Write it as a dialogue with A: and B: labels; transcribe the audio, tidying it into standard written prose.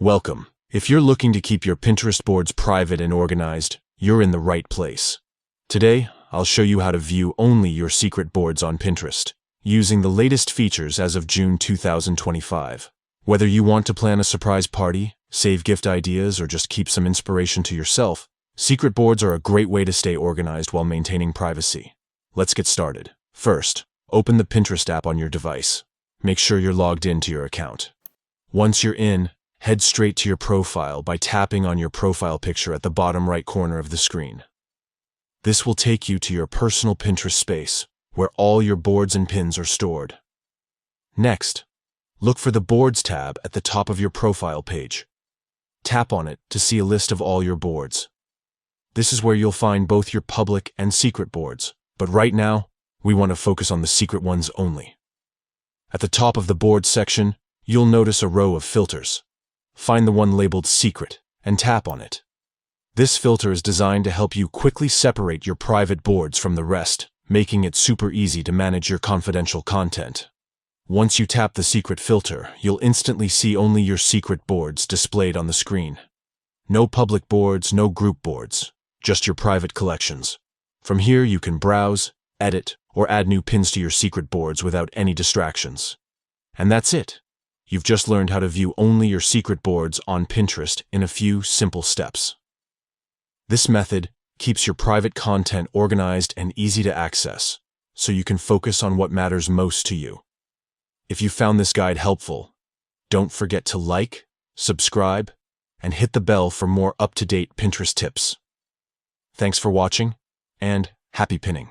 A: Welcome. If you're looking to keep your Pinterest boards private and organized, you're in the right place. Today, I'll show you how to view only your secret boards on Pinterest, using the latest features as of June 2025. Whether you want to plan a surprise party, save gift ideas, or just keep some inspiration to yourself, secret boards are a great way to stay organized while maintaining privacy. Let's get started. First, open the Pinterest app on your device. Make sure you're logged into your account. Once you're in, head straight to your profile by tapping on your profile picture at the bottom right corner of the screen. This will take you to your personal Pinterest space, where all your boards and pins are stored. Next, look for the Boards tab at the top of your profile page. Tap on it to see a list of all your boards. This is where you'll find both your public and secret boards, but right now, we want to focus on the secret ones only. At the top of the Boards section, you'll notice a row of filters. Find the one labeled Secret and tap on it. This filter is designed to help you quickly separate your private boards from the rest, making it super easy to manage your confidential content. Once you tap the secret filter, you'll instantly see only your secret boards displayed on the screen. No public boards, no group boards, just your private collections. From here, you can browse, edit, or add new pins to your secret boards without any distractions. And that's it. You've just learned how to view only your secret boards on Pinterest in a few simple steps. This method keeps your private content organized and easy to access, so you can focus on what matters most to you. If you found this guide helpful, don't forget to like, subscribe, and hit the bell for more up-to-date Pinterest tips. Thanks for watching, and happy pinning!